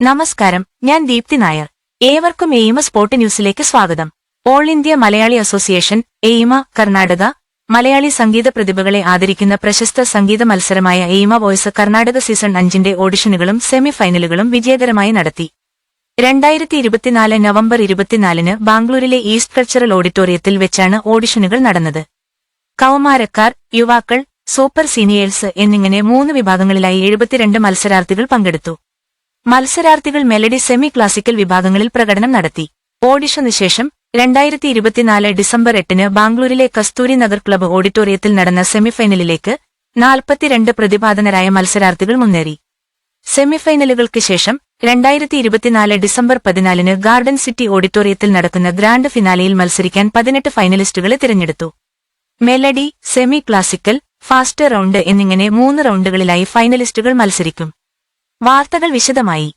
നമസ്കാരം, ഞാൻ ദീപ്തി നായർ. ഏവർക്കും എയിമ സ്പോട്ട് ന്യൂസിലേക്ക് സ്വാഗതം. All India Malayali association AIMA Karnataka Malayali സംഗീത പ്രതിഭകളെ ആദരിക്കുന്ന പ്രശസ്ത സംഗീത മത്സരമായ എയിമ വോയ്സ് കർണാടക സീസൺ 5ന്റെ ഓഡിഷനുകളും സെമി ഫൈനലുകളും വിജയകരമായി നടത്തി. 2024 നവംബർ 24-ന് ബാംഗ്ലൂരിലെ ഈസ്റ്റ് കൾച്ചറൽ ഓഡിറ്റോറിയത്തിൽ വെച്ചാണ് ഓഡിഷനുകൾ നടന്നത്. കൗമാരക്കാർ, യുവാക്കൾ, സൂപ്പർ സീനിയേഴ്സ് എന്നിങ്ങനെ 3 വിഭാഗങ്ങളിലായി 72 മത്സരാർത്ഥികൾ പങ്കെടുത്തു. മത്സരാർത്ഥികൾ മെലഡി സെമി ക്ലാസിക്കൽ വിഭാഗങ്ങളിൽ പ്രകടനം നടത്തി. ഓഡിഷന് ശേഷം 2024 ഡിസംബർ 8-ന് ബാംഗ്ലൂരിലെ കസ്തൂരി നഗർ ക്ലബ്ബ് ഓഡിറ്റോറിയത്തിൽ നടന്ന സെമിഫൈനലിലേക്ക് 42 പ്രതിഭാധനരായ മത്സരാർത്ഥികൾ മുന്നേറി. സെമിഫൈനലുകൾക്ക് ശേഷം 2024 ഡിസംബർ 14-ന് ഗാർഡൻ സിറ്റി ഓഡിറ്റോറിയത്തിൽ നടക്കുന്ന ഗ്രാൻഡ് ഫിനാലെയിൽ മത്സരിക്കാൻ 18 ഫൈനലിസ്റ്റുകളെ തിരഞ്ഞെടുത്തു. Melody, semi classical, fast round എന്നിങ്ങനെ 3 റൗണ്ടുകളിലായി ഫൈനലിസ്റ്റുകൾ മത്സരിക്കും. വാർത്തകൾ വിശദമായി.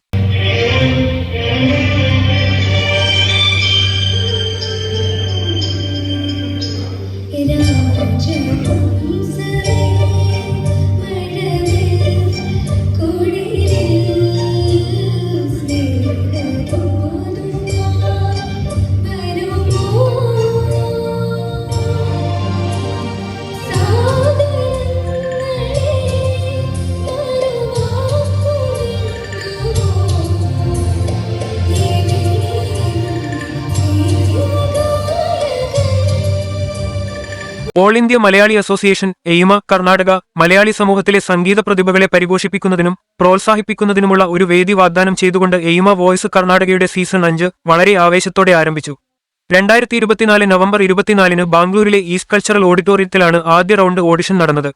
All India Malayali association AIMA Karnataka Malayali സമൂഹത്തിലെ സംഗീത പ്രതിഭകളെ പരിപോഷിപ്പിക്കുന്നതിനും പ്രോത്സാഹിപ്പിക്കുന്നതിനുമുള്ള ഒരു വേദി വാഗ്ദാനം ചെയ്തുകൊണ്ട് എയിമ വോയ്സ് കർണാടകയുടെ സീസൺ 5 വളരെ ആവേശത്തോടെ ആരംഭിച്ചു. 2024 നവംബർ 24-ന് ബാംഗ്ലൂരിലെ ഈസ്റ്റ് കൾച്ചറൽ ഓഡിറ്റോറിയത്തിലാണ് ആദ്യ റൗണ്ട് ഓഡിഷൻ നടന്നത്.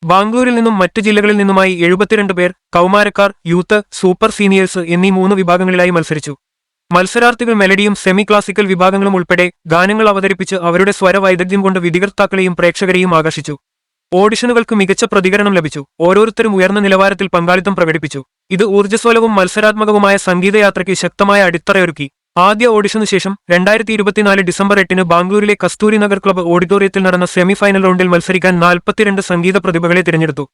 ബാംഗ്ലൂരിൽ നിന്നും മറ്റ് ജില്ലകളിൽ നിന്നുമായി 72 പേർ, കൗമാരക്കാർ, യൂത്ത്, സൂപ്പർ സീനിയേഴ്സ് എന്നീ 3 വിഭാഗങ്ങളിലായി മത്സരിച്ചു. മത്സരാർത്ഥികൾ മെലഡിയും സെമി ക്ലാസിക്കൽ വിഭാഗങ്ങളും ഉൾപ്പെടെ ഗാനങ്ങൾ അവതരിപ്പിച്ച് അവരുടെ സ്വരവൈദഗ്ധ്യം കൊണ്ട് വിധികർത്താക്കളെയും പ്രേക്ഷകരെയും ആകർഷിച്ചു. ഓഡിഷനുകൾക്ക് മികച്ച പ്രതികരണം ലഭിച്ചു. ഓരോരുത്തരും ഉയർന്ന നിലവാരത്തിൽ പങ്കാളിത്തം പ്രകടിപ്പിച്ചു. ഇത് ഊർജ്ജസ്വലവും മത്സരാത്മകവുമായ സംഗീതയാത്രയ്ക്ക് ശക്തമായ അടിത്തറയൊരുക്കി. ആദ്യ ഓഡിഷനു ശേഷം 2024 ഡിസംബർ 8-ന് ബാംഗ്ലൂരിലെ കസ്തൂരി നഗർ ക്ലബ്ബ് ഓഡിറ്റോറിയത്തിൽ നടന്ന സെമി ഫൈനൽ റൗണ്ടിൽ മത്സരിക്കാൻ 42 സംഗീത പ്രതിഭകളെ തിരഞ്ഞെടുത്തു.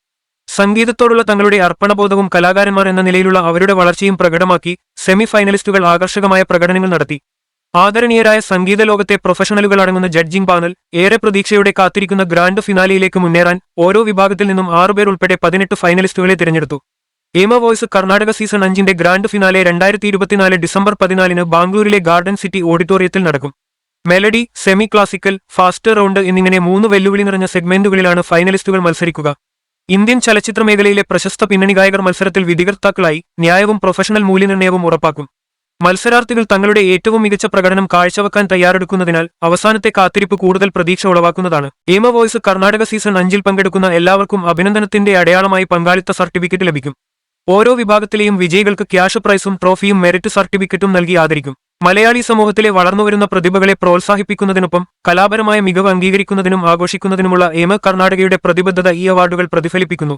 സംഗീതത്തോടുള്ള തങ്ങളുടെ അർപ്പണബോധവും കലാകാരന്മാർ എന്ന നിലയിലുള്ള അവരുടെ വളർച്ചയും പ്രകടമാക്കി സെമി ഫൈനലിസ്റ്റുകൾ ആകർഷകമായ പ്രകടനങ്ങൾ നടത്തി. ആദരണീയരായ സംഗീത ലോകത്തെ പ്രൊഫഷണലുകൾ അടങ്ങുന്ന ജഡ്ജിംഗ് പാനൽ ഏറെ പ്രതീക്ഷയോടെ കാത്തിരിക്കുന്ന ഗ്രാൻഡ് ഫിനാലെയിലേക്ക് മുന്നേറാൻ ഓരോ വിഭാഗത്തിൽ നിന്നും 6 പേർ ഉൾപ്പെടെ 18 ഫൈനലിസ്റ്റുകളെ തിരഞ്ഞെടുത്തു. എയിമ വോയ്സ് കർണാടക സീസൺ 5ന്റെ ഗ്രാൻഡ് ഫിനാലെ 2024 ഡിസംബർ 14-ന് ബാംഗ്ലൂരിലെ ഗാർഡൻ സിറ്റി ഓഡിറ്റോറിയത്തിൽ നടക്കും. Melody, semi classical, fast round എന്നിങ്ങനെ 3 വെല്ലുവിളി നിറഞ്ഞ സെഗ്മെന്റുകളിലാണ് ഫൈനലിസ്റ്റുകൾ മത്സരിക്കുക. ഇന്ത്യൻ ചലച്ചിത്ര മേഖലയിലെ പ്രശസ്ത പിന്നണി ഗായകർ മത്സരത്തിൽ വിധികർത്താക്കളായി ന്യായവും പ്രൊഫഷണൽ മൂല്യനിർണ്ണയവും ഉറപ്പാക്കും. മത്സരാർത്ഥികൾ തങ്ങളുടെ ഏറ്റവും മികച്ച പ്രകടനം കാഴ്ചവെക്കാൻ തയ്യാറെടുക്കുന്നതിനാൽ അവസാനത്തെ കാത്തിരിപ്പ് കൂടുതൽ പ്രതീക്ഷ ഉളവാക്കുന്നതാണ്. എയിമ വോയ്സ് കർണാടക സീസൺ 5-ൽ പങ്കെടുക്കുന്ന എല്ലാവർക്കും അഭിനന്ദനത്തിന്റെ അടയാളമായി പങ്കാളിത്ത സർട്ടിഫിക്കറ്റ് ലഭിക്കും. ഓരോ വിഭാഗത്തിലെയും വിജയികൾക്ക് ക്യാഷ് പ്രൈസും ട്രോഫിയും മെറിറ്റ് സർട്ടിഫിക്കറ്റും നൽകി ആദരിക്കും. മലയാളി സമൂഹത്തിലെ വളർന്നുവരുന്ന പ്രതിഭകളെ പ്രോത്സാഹിപ്പിക്കുന്നതിനൊപ്പം കലാപരമായ മികവ് അംഗീകരിക്കുന്നതിനും ആഘോഷിക്കുന്നതിനുമുള്ള എയിമ കർണാടകയുടെ പ്രതിബദ്ധത ഈ അവാർഡുകൾ പ്രതിഫലിപ്പിക്കുന്നു.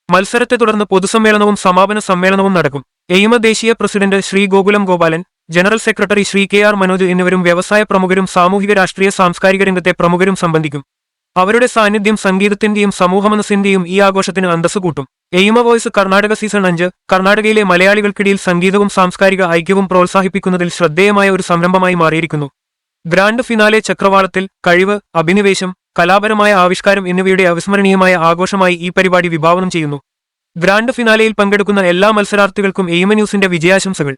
മത്സരത്തെ തുടർന്ന് പൊതുസമ്മേളനവും സമാപന സമ്മേളനവും നടക്കും. എയിമ ദേശീയ president Shri Gokulam Gopalan, general secretary Shri KR Manoj എന്നിവരും വ്യവസായ പ്രമുഖരും സാമൂഹിക രാഷ്ട്രീയ സാംസ്കാരിക രംഗത്തെ പ്രമുഖരും സംബന്ധിക്കും. അവരുടെ സാന്നിധ്യം സംഗീതത്തിന്റെയും സമൂഹമനസ്സിന്റെയും ഈ ആഘോഷത്തിന് അന്തസ്സു കൂട്ടും. എയിമ വോയ്സ് കർണാടക സീസൺ 5 കർണാടകയിലെ മലയാളികൾക്കിടയിൽ സംഗീതവും സാംസ്കാരിക ഐക്യവും പ്രോത്സാഹിപ്പിക്കുന്നതിൽ ശ്രദ്ധേയമായ ഒരു സംരംഭമായി മാറിയിരിക്കുന്നു. ഗ്രാൻഡ് ഫിനാലെ ചക്രവാളത്തിൽ കഴിവ്, അഭിനിവേശം, കലാപരമായ ആവിഷ്കാരം എന്നിവയുടെ അവിസ്മരണീയമായ ആഘോഷമായി ഈ പരിപാടി വിഭാവനം ചെയ്യുന്നു. ഗ്രാൻഡ് ഫിനാലെയിൽ പങ്കെടുക്കുന്ന എല്ലാ മത്സരാർത്ഥികൾക്കും എയിമ ന്യൂസിന്റെ വിജയാശംസകൾ.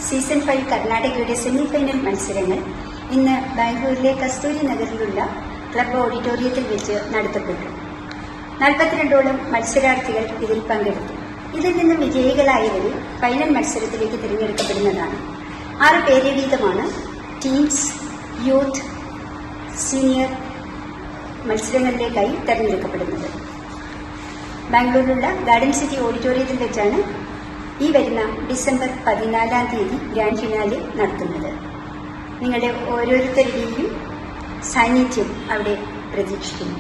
സീസൺ 5 കർണാടകയുടെ സെമിഫൈനൽ മത്സരങ്ങൾ ഇന്ന് ബാംഗ്ലൂരിലെ കസ്തൂരി നഗറിലുള്ള ക്ലബ് ഓഡിറ്റോറിയത്തിൽ വെച്ച് നടത്തപ്പെട്ടു. 42ഓളം മത്സരാർത്ഥികൾ ഇതിൽ പങ്കെടുത്തു. ഇതിൽ നിന്ന് വിജയികളായവരെ ഫൈനൽ മത്സരത്തിലേക്ക് തിരഞ്ഞെടുക്കപ്പെടുന്നതാണ്. 6 പേരെ വീതമാണ് ടീംസ്, യൂത്ത്, സീനിയർ മത്സരങ്ങളിലേക്കായി തെരഞ്ഞെടുക്കപ്പെടുന്നത്. ബാംഗ്ലൂരിലുള്ള ഗാർഡൻ സിറ്റി ഓഡിറ്റോറിയത്തിൽ വെച്ചാണ് ഈ വരുന്ന ഡിസംബർ 14-ാം തീയതി ഗ്രാൻഡ് ഫിനാലെ നടത്തുന്നത്. നിങ്ങളുടെ ഓരോരുത്തരുടെയും സാന്നിധ്യം അവിടെ പ്രതീക്ഷിക്കുന്നു.